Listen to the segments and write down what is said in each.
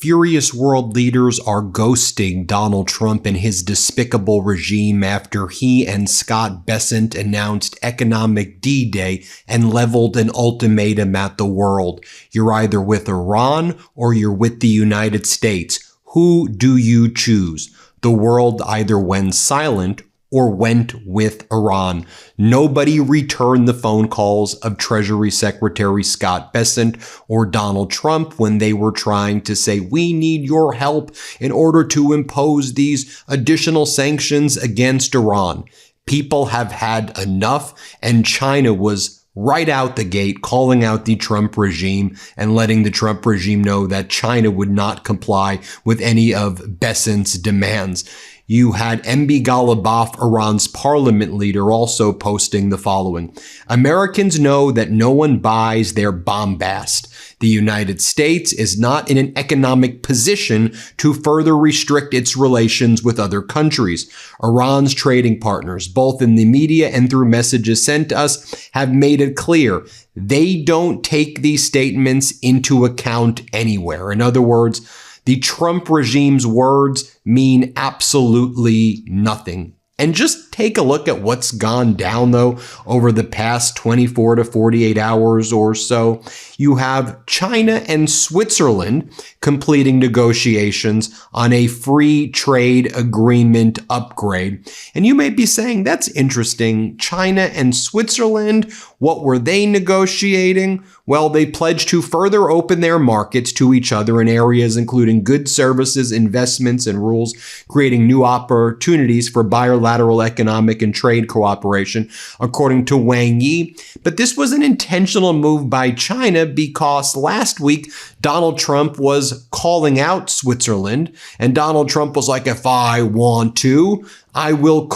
furious world leaders are ghosting Donald Trump and his despicable regime after he and Scott Bessent announced economic D-Day and leveled an ultimatum at the world. You're either with Iran or you're with the United States. Who do you choose? The world either went silent or went with Iran. Nobody returned the phone calls of Treasury Secretary Scott Bessent or Donald Trump when they were trying to say, we need your help in order to impose these additional sanctions against Iran. People have had enough, and China was right out the gate calling out the Trump regime and letting the Trump regime know that China would not comply with any of Bessent's demands. You had MB Ghalibaf, Iran's parliament leader, also posting the following. Americans know that no one buys their bombast. The United States is not in an economic position to further restrict its relations with other countries. Iran's trading partners, both in the media and through messages sent to us, have made it clear they don't take these statements into account anywhere. In other words, the Trump regime's words mean absolutely nothing. And just take a look at what's gone down, though, over the past 24 to 48 hours or so. You have China and Switzerland completing negotiations on a free trade agreement upgrade. And you may be saying, that's interesting. China and Switzerland, what were they negotiating? Well, they pledged to further open their markets to each other in areas including goods, services, investments, and rules, creating new opportunities for bilateral economic and trade cooperation, according to Wang Yi. But this was an intentional move by China because last week, Donald Trump was calling out Switzerland, and Donald Trump was like, if I want to, I will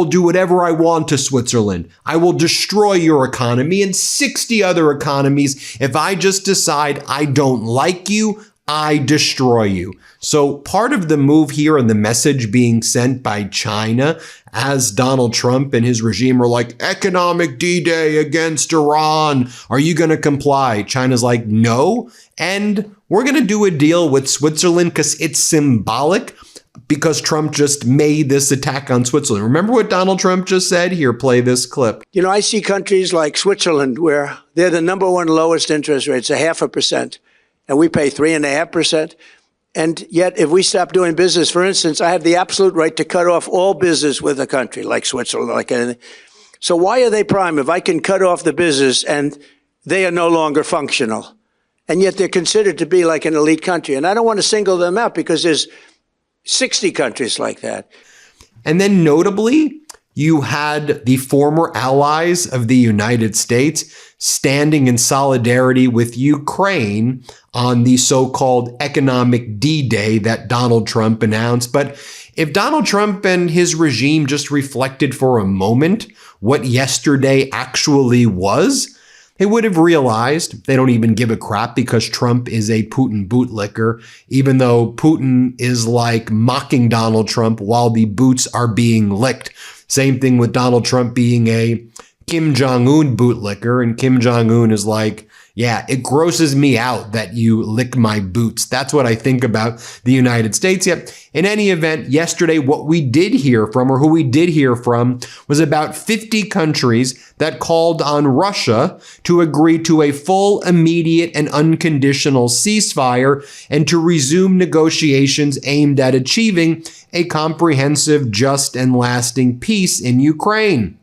do whatever I want to Switzerland. I will destroy your economy and 60 other economies. If I just decide I don't like you, I destroy you. So part of the move here and the message being sent by China as Donald Trump and his regime are like, economic D-Day against Iran. Are you going to comply? China's like, no. And we're going to do a deal with Switzerland because it's symbolic, because Trump just made this attack on Switzerland. Remember what Donald Trump just said? Here, play this clip. You know, I see countries like Switzerland where they're the number one lowest interest rates, 0.5%, and we pay 3.5%. And yet, if we stop doing business, for instance, I have the absolute right to cut off all business with a country like Switzerland, like anything. So why are they prime if I can cut off the business and they are no longer functional? And yet they're considered to be like an elite country. And I don't want to single them out because there's 60 countries like that. And then notably, you had the former allies of the United States standing in solidarity with Ukraine on the so-called economic D-Day that Donald Trump announced. But if Donald Trump and his regime just reflected for a moment what yesterday actually was, they would have realized they don't even give a crap because Trump is a Putin bootlicker, even though Putin is like mocking Donald Trump while the boots are being licked. Same thing with Donald Trump being a Kim Jong-un bootlicker, and Kim Jong-un is like, yeah, it grosses me out that you lick my boots. That's what I think about the United States. Yet, in any event, yesterday, what we did hear from, or who we did hear from, was about 50 countries that called on Russia to agree to a full, immediate, and unconditional ceasefire and to resume negotiations aimed at achieving a comprehensive, just, and lasting peace in Ukraine.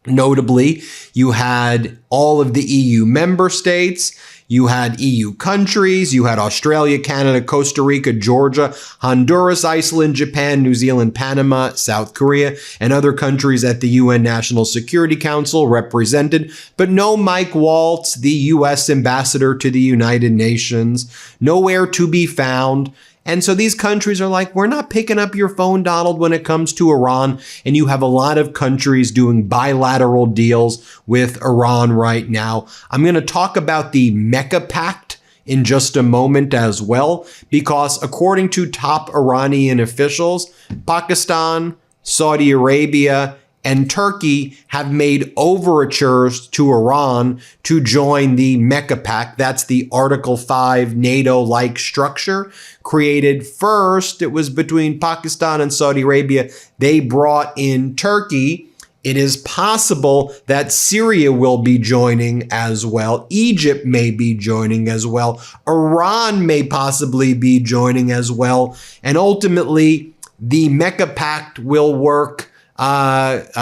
Notably, you had all of the EU member states, you had EU countries, you had Australia, Canada, Costa Rica, Georgia, Honduras, Iceland, Japan, New Zealand, Panama, South Korea, and other countries at the UN National Security Council represented, but no Mike Waltz, the U.S. ambassador to the United Nations, nowhere to be found. And so these countries are like, we're not picking up your phone, Donald, when it comes to Iran. And you have a lot of countries doing bilateral deals with Iran right now. I'm going to talk about the Mecca Pact in just a moment as well, because according to top Iranian officials, Pakistan, Saudi Arabia, and Turkey have made overtures to Iran to join the Mecca Pact. That's the Article 5 NATO-like structure created first. It was between Pakistan and Saudi Arabia. They brought in Turkey. It is possible that Syria will be joining as well. Egypt may be joining as well. Iran may possibly be joining as well. And ultimately, the Mecca Pact will work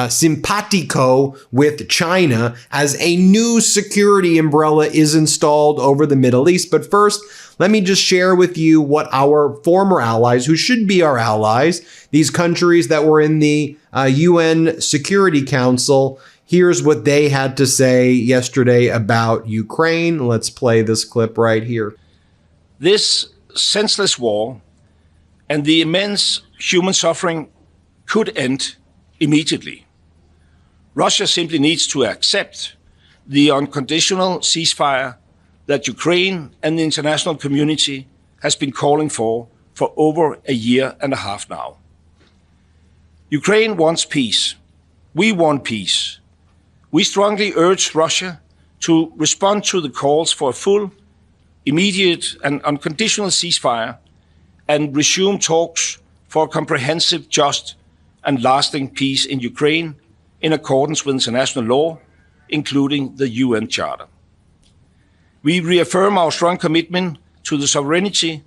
simpatico with China as a new security umbrella is installed over the Middle East. But first, let me just share with you what our former allies, who should be our allies, these countries that were in the UN Security Council, here's what they had to say yesterday about Ukraine. Let's play this clip right here. This senseless war and the immense human suffering could end immediately. Russia simply needs to accept the unconditional ceasefire that Ukraine and the international community has been calling for over a year and a half now. Ukraine wants peace. We want peace. We strongly urge Russia to respond to the calls for a full, immediate and unconditional ceasefire and resume talks for a comprehensive, just and lasting peace in Ukraine in accordance with international law, including the UN Charter. We reaffirm our strong commitment to the sovereignty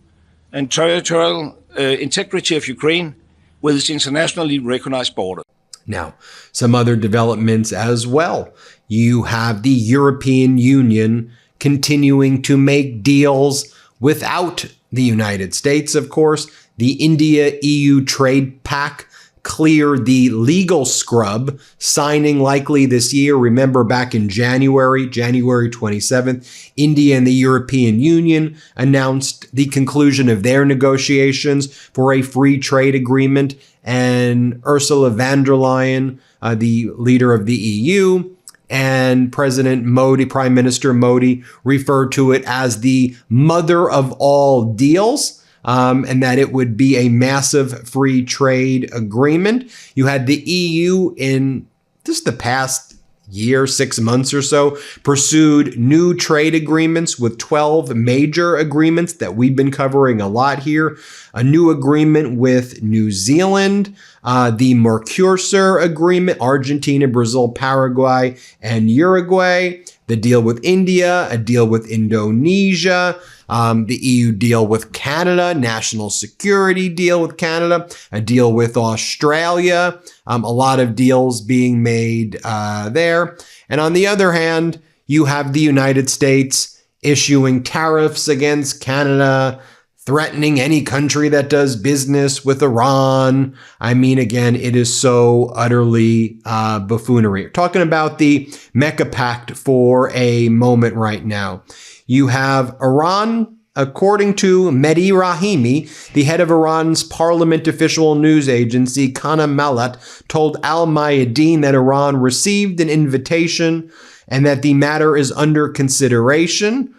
and territorial integrity of Ukraine with its internationally recognized border. Now, some other developments as well. You have the European Union continuing to make deals without the United States, of course. The India-EU trade pact cleared the legal scrub, signing likely this year. Remember back in January 27th, India and the European Union announced the conclusion of their negotiations for a free trade agreement. And Ursula von der Leyen, the leader of the EU, and President Modi, Prime Minister Modi, referred to it as the mother of all deals. And that it would be a massive free trade agreement. You had the EU in just the past year, 6 months or so, pursued new trade agreements with 12 major agreements that we've been covering a lot here. A new agreement with New Zealand, the Mercosur agreement, Argentina, Brazil, Paraguay, and Uruguay, the deal with India, a deal with Indonesia, the EU deal with Canada, national security deal with Canada, a deal with Australia, a lot of deals being made there. And on the other hand, you have the United States issuing tariffs against Canada, threatening any country that does business with Iran. I mean, again, it is so utterly buffoonery. Talking about the Mecca Pact for a moment right now. You have Iran, according to Mehdi Rahimi, the head of Iran's parliament official news agency, Kana Malat, told Al Mayadeen that Iran received an invitation and that the matter is under consideration.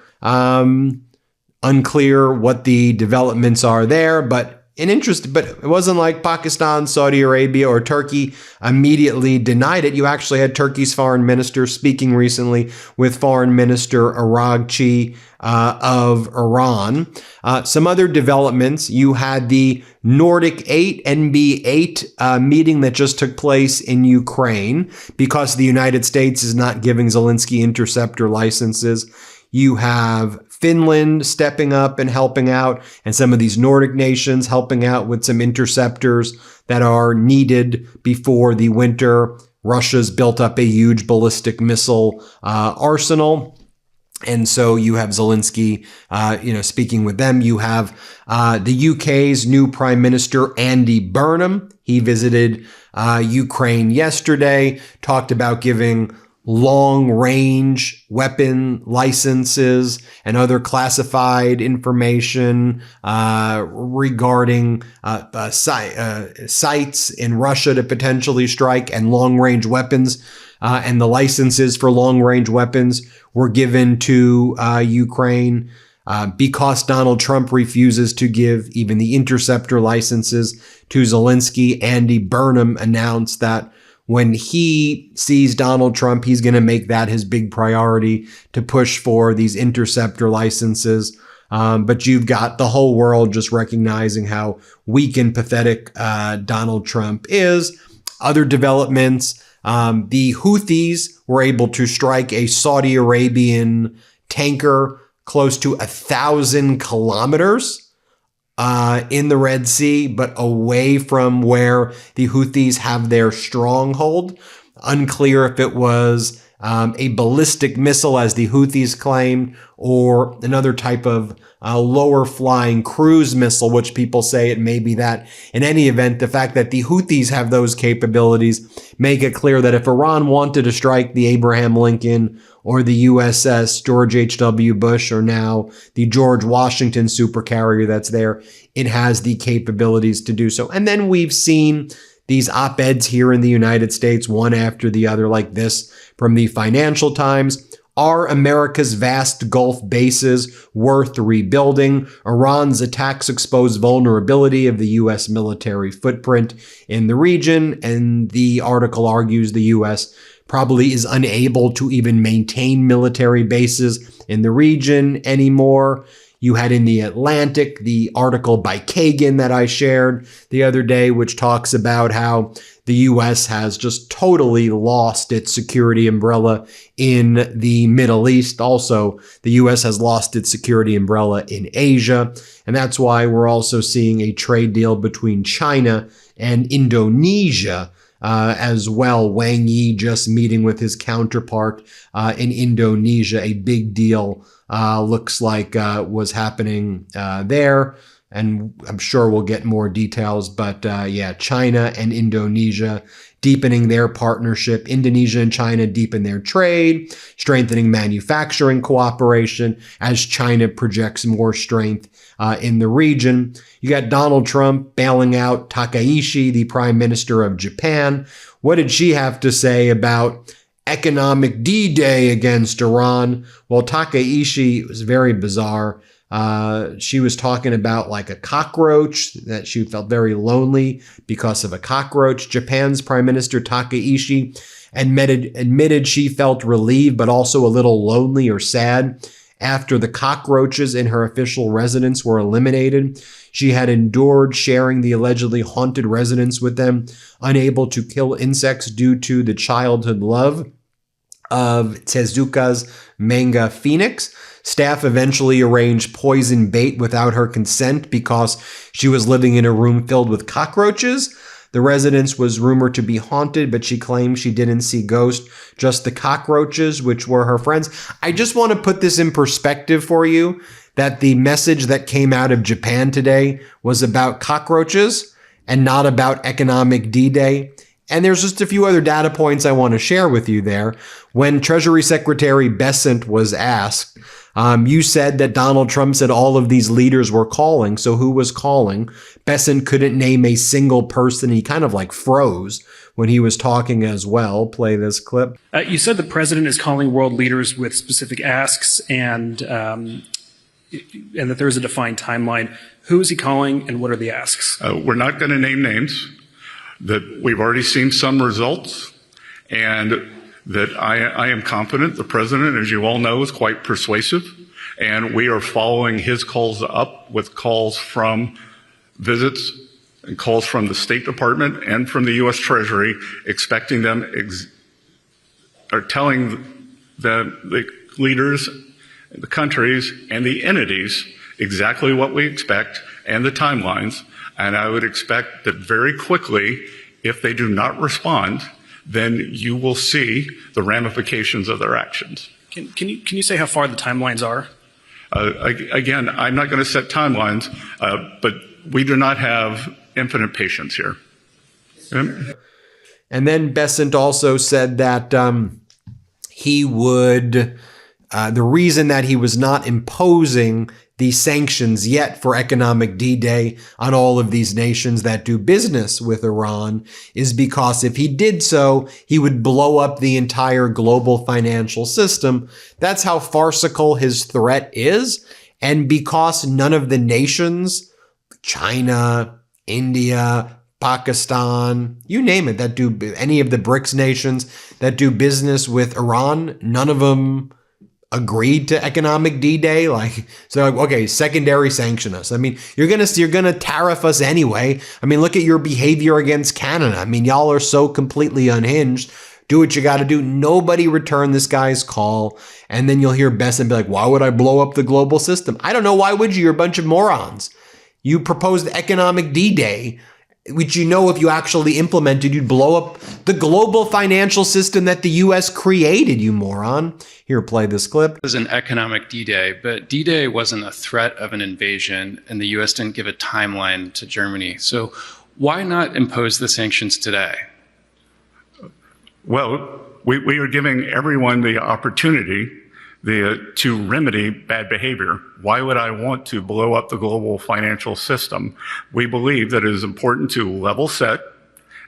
Unclear what the developments are there, but it wasn't like Pakistan, Saudi Arabia, or Turkey immediately denied it. You actually had Turkey's foreign minister speaking recently with Foreign Minister Araghchi of Iran. Some other developments. You had the Nordic 8, NB8 meeting that just took place in Ukraine because the United States is not giving Zelensky interceptor licenses. You have Finland stepping up and helping out, and some of these Nordic nations helping out with some interceptors that are needed before the winter. Russia's built up a huge ballistic missile arsenal. And so you have Zelensky, speaking with them. You have the UK's new Prime Minister, Andy Burnham. He visited Ukraine yesterday, talked about giving long-range weapon licenses and other classified information regarding sites in Russia to potentially strike, and long-range weapons. And the licenses for long-range weapons were given to Ukraine because Donald Trump refuses to give even the interceptor licenses to Zelensky. Andy Burnham announced that when he sees Donald Trump, he's going to make that his big priority to push for these interceptor licenses. But you've got the whole world just recognizing how weak and pathetic Donald Trump is. Other developments, the Houthis were able to strike a Saudi Arabian tanker close to 1,000 kilometers in the Red Sea, but away from where the Houthis have their stronghold. Unclear if it was a ballistic missile, as the Houthis claimed, or another type of lower flying cruise missile, which people say it may be that. In any event, the fact that the Houthis have those capabilities make it clear that if Iran wanted to strike the Abraham Lincoln or the USS George H.W. Bush, or now the George Washington supercarrier that's there, it has the capabilities to do so. And then we've seen these op-eds here in the United States, one after the other, like this from the Financial Times. Are America's vast Gulf bases worth rebuilding? Iran's attacks expose vulnerability of the U.S. military footprint in the region. And the article argues the U.S. probably is unable to even maintain military bases in the region anymore. You had in the Atlantic the article by Kagan that I shared the other day, which talks about how the U.S. has just totally lost its security umbrella in the Middle East. Also, the U.S. has lost its security umbrella in Asia. And that's why we're also seeing a trade deal between China and Indonesia as well. Wang Yi just meeting with his counterpart in Indonesia. A big deal looks like was happening there. And I'm sure we'll get more details. But yeah, China and Indonesia deepening their partnership. Indonesia and China deepen their trade, strengthening manufacturing cooperation as China projects more strength in the region. You got Donald Trump bailing out Takaishi, the Prime Minister of Japan. What did she have to say about economic D-Day against Iran? Well, Takaishi was very bizarre. She was talking about like a cockroach, that she felt very lonely because of a cockroach. Japan's Prime Minister Takaishi admitted she felt relieved, but also a little lonely or sad after the cockroaches in her official residence were eliminated. She had endured sharing the allegedly haunted residence with them, unable to kill insects due to the childhood love of Tezuka's manga Phoenix. Staff eventually arranged poison bait without her consent because she was living in a room filled with cockroaches. The residence was rumored to be haunted, but she claimed she didn't see ghosts, just the cockroaches, which were her friends. I just want to put this in perspective for you, that the message that came out of Japan today was about cockroaches and not about economic D-Day. And there's just a few other data points I want to share with you there. When Treasury Secretary Bessent was asked, you said that Donald Trump said all of these leaders were calling. So who was calling? Bessent couldn't name a single person. He kind of like froze when he was talking as well. Play this clip. You said the president is calling world leaders with specific asks and that there's a defined timeline. Who is he calling and what are the asks? We're not going to name names. That we've already seen some results, and that I am confident the president, as you all know, is quite persuasive, and we are following his calls up with calls from visits and calls from the State Department and from the U.S. Treasury, expecting them or telling the leaders, the countries, and the entities exactly what we expect and the timelines. And I would expect that very quickly, if they do not respond, then you will see the ramifications of their actions. Can you say how far the timelines are? Again, I'm not going to set timelines, but we do not have infinite patience here. And then Bessent also said that he would, the reason that he was not imposing the sanctions yet for economic D-Day on all of these nations that do business with Iran is because if he did so, he would blow up the entire global financial system. That's how farcical his threat is. And because none of the nations, China, India, Pakistan, you name it, that do any of the BRICS nations that do business with Iran, none of them agreed to economic D-Day. Like, so like, okay, secondary sanction us. I mean, you're gonna tariff us anyway. I mean, look at your behavior against Canada. I mean, y'all are so completely unhinged. Do what you got to do. Nobody returned this guy's call. And then you'll hear Besson be like, why would I blow up the global system? I don't know. Why would you? You're a bunch of morons. You proposed economic D-Day, which you know if you actually implemented, you'd blow up the global financial system that the U.S. created, you moron. Here, play this clip. It was an economic D-Day, but D-Day wasn't a threat of an invasion, and the U.S. didn't give a timeline to Germany. So why not impose the sanctions today? Well, we are giving everyone the opportunity to remedy bad behavior. Why would I want to blow up the global financial system? We believe that it is important to level set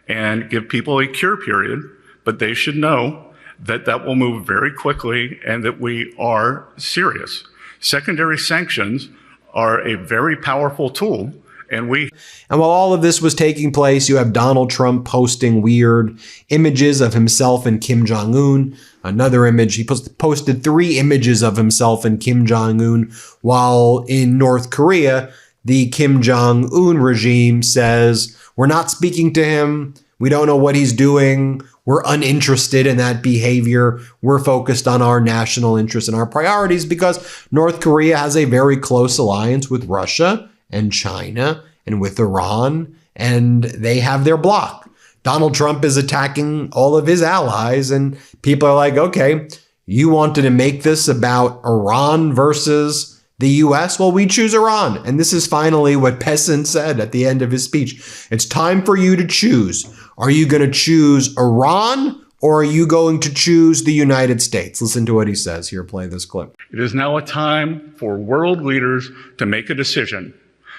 and give people a cure period, but they should know that that will move very quickly and that we are serious. Secondary sanctions are a very powerful tool. And while all of this was taking place, you have Donald Trump posting weird images of himself and Kim Jong-un. Another image, he posted 3 images of himself and Kim Jong-un, while in North Korea, the Kim Jong-un regime says, we're not speaking to him. We don't know what he's doing. We're uninterested in that behavior. We're focused on our national interests and our priorities because North Korea has a very close alliance with Russia and China and with Iran, and they have their block. Donald Trump is attacking all of his allies, and people are like, okay, you wanted to make this about Iran versus the U.S.? Well, we choose Iran. And this is finally what Pessin said at the end of his speech. It's time for you to choose. Are you going to choose Iran or are you going to choose the United States? Listen to what he says. Here, play this clip. It is now a time for world leaders to make a decision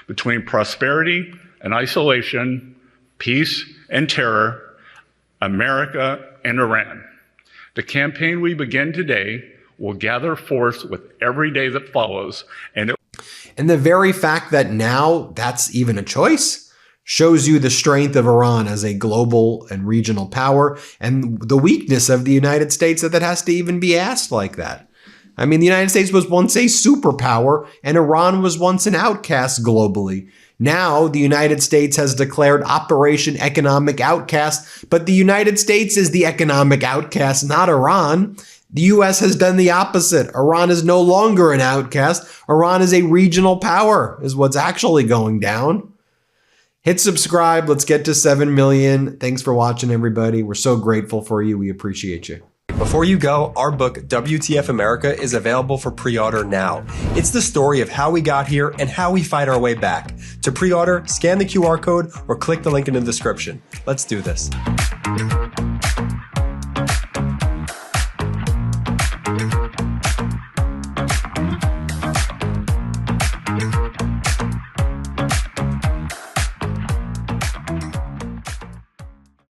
between prosperity and isolation, peace and terror, America and Iran. The campaign we begin today will gather force with every day that follows. And the very fact that now that's even a choice shows you the strength of Iran as a global and regional power and the weakness of the United States that has to even be asked like that. I mean, the United States was once a superpower and Iran was once an outcast globally. Now, the United States has declared Operation Economic Outcast, but the United States is the economic outcast, not Iran. The U.S. has done the opposite. Iran is no longer an outcast. Iran is a regional power, is what's actually going down. Hit subscribe. Let's get to 7 million. Thanks for watching, everybody. We're so grateful for you. We appreciate you. Before you go, our book, WTF America, is available for pre-order now. It's the story of how we got here and how we fight our way back. To pre-order, scan the QR code or click the link in the description. Let's do this.